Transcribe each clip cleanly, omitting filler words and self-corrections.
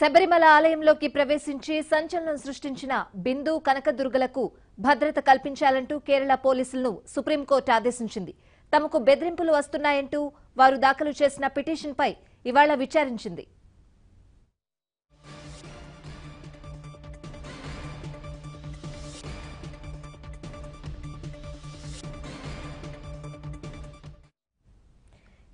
శబరిమల ఆలయంలోకి ప్రవేశించి సంచలనం సృష్టించిన బిందు కనకదుర్గలకు భద్రత కల్పించాలంటూ కేరళ పోలీసులను సుప్రీంకోర్టు ఆదేశించింది. తమకు బెదిరింపులు వస్తున్నాయంటూ వారు దాఖలు చేసిన పిటిషన్పై ఇవాళ విచారించింది.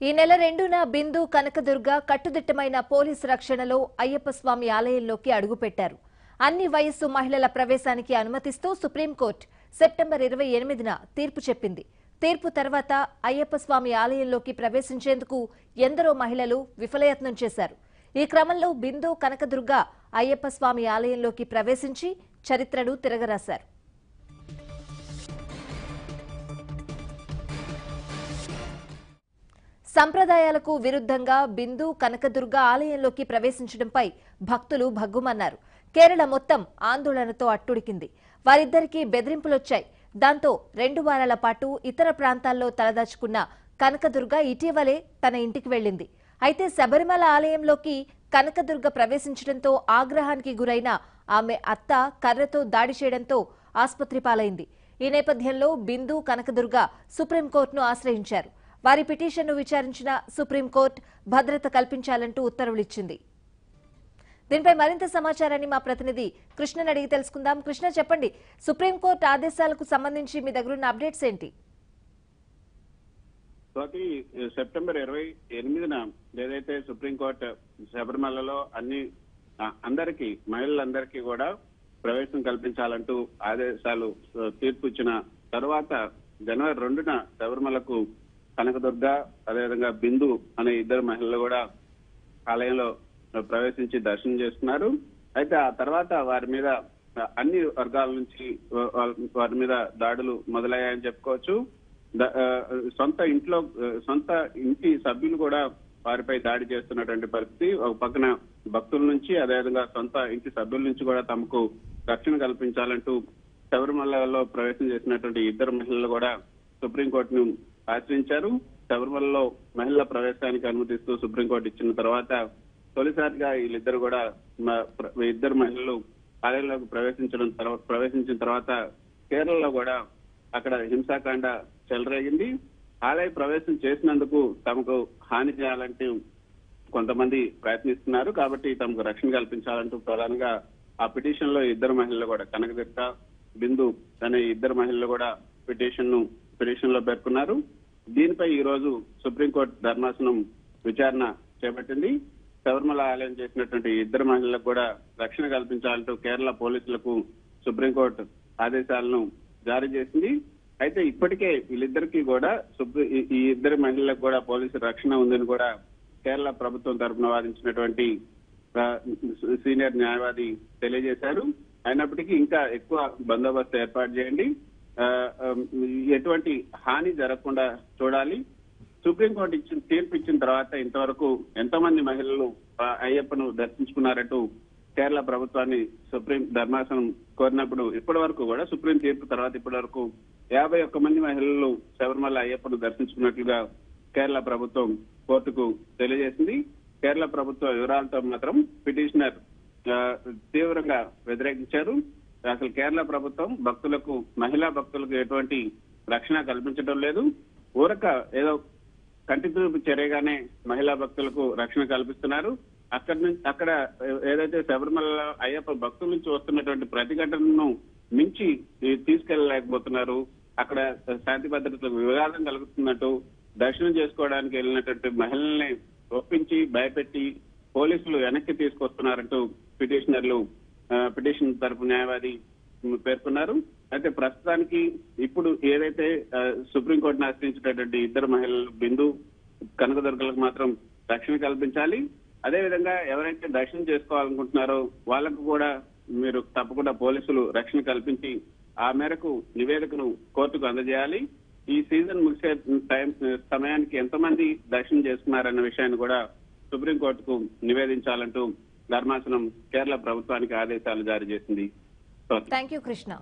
ఈ నెల 2న బిందు కనకదుర్గ కట్టుదిట్టమైన పోలీసు రక్షణలో అయ్యప్ప స్వామి ఆలయంలోకి అడుగుపెట్టారు. అన్ని వయస్సు మహిళల ప్రవేశానికి అనుమతిస్తూ సుప్రీంకోర్టు సెప్టెంబర్ 28న తీర్పు చెప్పింది. తీర్పు తర్వాత అయ్యప్ప స్వామి ఆలయంలోకి ప్రవేశించేందుకు ఎందరో మహిళలు విఫలయత్నం చేశారు. ఈ క్రమంలో బిందు కనకదుర్గ అయ్యప్ప స్వామి ఆలయంలోకి ప్రవేశించి చరిత్రను తిరగరాశారు. సంప్రదాయాలకు విరుద్ధంగా బిందు కనకదుర్గ ఆలయంలోకి ప్రవేశించడంపై భక్తులు భగ్గుమన్నారు. కేరళ మొత్తం ఆందోళనతో అట్టుడికింది. వారిద్దరికీ బెదిరింపులొచ్చాయి. దాంతో 2 వారాల పాటు ఇతర ప్రాంతాల్లో తలదాచుకున్న కనకదుర్గ ఇటీవలే తన ఇంటికి వెళ్లింది. అయితే శబరిమల ఆలయంలోకి కనకదుర్గ ప్రవేశించడంతో ఆగ్రహానికి గురైన ఆమె అత్త కర్రతో దాడి చేయడంతో ఆసుపత్రి పాలైంది. ఈ నేపథ్యంలో బిందు కనకదుర్గ సుప్రీంకోర్టును ఆశ్రయించారు. వారి పిటిషన్ను విచారించిన సుప్రీంకోర్టు భద్రత కల్పించాలంటూ ఉత్తర్వులిచ్చింది. దీనిపై మరింత సమాచారాన్ని మా ప్రతినిధి కృష్ణని అడిగి తెలుసుకుందాం. కృష్ణ, చెప్పండి, సుప్రీంకోర్టు ఆదేశాలకు సంబంధించి మీ దగ్గరున్న అప్డేట్స్ ఏంటి? సెప్టెంబర్ 28న ఏదైతే సుప్రీంకోర్టు శబరిమలలో అందరికీ మహిళలందరికీ కూడా ప్రవేశం కల్పించాలంటూ ఆదేశాలు తీర్పు ఇచ్చిన తర్వాత జనవరి 2న శబరిమలకు కనకదుర్గ అదేవిధంగా బిందు అనే ఇద్దరు మహిళలు కూడా ఆలయంలో ప్రవేశించి దర్శనం చేసుకున్నారు. అయితే ఆ తర్వాత వారి మీద అన్ని వర్గాల నుంచి వారి మీద దాడులు మొదలయ్యాయని చెప్పుకోవచ్చు. సొంత ఇంటి సభ్యులు కూడా వారిపై దాడి చేస్తున్నటువంటి పరిస్థితి. ఒక పక్కన భక్తుల నుంచి అదేవిధంగా సొంత ఇంటి సభ్యుల నుంచి కూడా తమకు రక్షణ కల్పించాలంటూ శబరిమలలో ప్రవేశం చేసినటువంటి ఇద్దరు మహిళలు కూడా సుప్రీంకోర్టును ఆశ్రయించారు. శబరిమలలో మహిళల ప్రవేశానికి అనుమతిస్తూ సుప్రీంకోర్టు ఇచ్చిన తర్వాత తొలిసారిగా వీళ్ళిద్దరు కూడా ఇద్దరు మహిళలు ఆలయంలోకి ప్రవేశించిన తర్వాత కేరళలో కూడా అక్కడ హింసాకాండ చెలరేగింది. ఆలయ ప్రవేశం చేసినందుకు తమకు హాని చేయాలంటూ కొంతమంది ప్రయత్నిస్తున్నారు. కాబట్టి తమకు రక్షణ కల్పించాలంటూ ప్రధానంగా ఆ పిటిషన్ లో ఇద్దరు మహిళలు కూడా కనకదుర్గ బిందు అనే ఇద్దరు మహిళలు కూడా పిటిషన్ లో పేర్కొన్నారు. దీనిపై ఈ రోజు సుప్రీంకోర్టు ధర్మాసనం విచారణ చేపట్టింది. శబరిమల ఆలయం చేసినటువంటి ఇద్దరు మహిళలకు కూడా రక్షణ కల్పించాలంటూ కేరళ పోలీసులకు సుప్రీంకోర్టు ఆదేశాలను జారీ చేసింది. అయితే ఇప్పటికే వీళ్ళిద్దరికీ కూడా ఈ ఇద్దరు మహిళలకు కూడా పోలీసు రక్షణ ఉందని కూడా కేరళ ప్రభుత్వం తరఫున వాదించినటువంటి సీనియర్ న్యాయవాది తెలియజేశారు. అయినప్పటికీ ఇంకా ఎక్కువ బందోబస్తు ఏర్పాటు చేయండి, ఎటువంటి హాని జరగకుండా చూడాలి. సుప్రీంకోర్టు తీర్పు ఇచ్చిన తర్వాత ఇంతవరకు ఎంతమంది మహిళలు అయ్యప్పను దర్శించుకున్నారంటూ కేరళ ప్రభుత్వాన్ని సుప్రీం ధర్మాసనం కోరినప్పుడు ఇప్పటి వరకు కూడా సుప్రీం తీర్పు తర్వాత ఇప్పటి వరకు 51 మంది మహిళలు శబరిమల అయ్యప్పను దర్శించుకున్నట్లుగా కేరళ ప్రభుత్వం కోర్టుకు తెలియజేసింది. కేరళ ప్రభుత్వ వివరాలతో మాత్రం పిటిషనర్ తీవ్రంగా వ్యతిరేకించారు. అసలు కేరళ ప్రభుత్వం మహిళా భక్తులకు ఎటువంటి రక్షణ కల్పించడం లేదు. ఏదో కంటి చూపు చర్యగానే మహిళా భక్తులకు రక్షణ కల్పిస్తున్నారు. అక్కడ ఏదైతే శబరిమల అయ్యప్ప భక్తుల నుంచి వస్తున్నటువంటి ప్రతిఘటనను మించి తీసుకెళ్లలేకపోతున్నారు. అక్కడ శాంతి భద్రతలకు వివాదం కలుగుతున్నట్టు దర్శనం చేసుకోవడానికి వెళ్ళినటువంటి మహిళల్ని ఒప్పించి భయపెట్టి పోలీసులు వెనక్కి తీసుకొస్తున్నారంటూ పిటిషన్ తరపు న్యాయవాది పేర్కొన్నారు. అయితే ప్రస్తుతానికి ఇప్పుడు ఏదైతే సుప్రీంకోర్టును ఆశ్రయించినటువంటి ఇద్దరు మహిళలు బిందు కనకదుర్గలకు మాత్రం రక్షణ కల్పించాలి. అదేవిధంగా ఎవరైతే దర్శనం చేసుకోవాలనుకుంటున్నారో వాళ్ళకు కూడా మీరు తప్పకుండా పోలీసులు రక్షణ కల్పించి ఆ మేరకు నివేదికను కోర్టుకు అందజేయాలి. ఈ సీజన్ ముగిసే సమయానికి ఎంతమంది దర్శనం చేసుకున్నారన్న విషయాన్ని కూడా సుప్రీంకోర్టుకు నివేదించాలంటూ ధర్మాసనం కేరళ ప్రభుత్వానికి ఆదేశాలు జారీ చేసింది. థాంక్యూ కృష్ణ.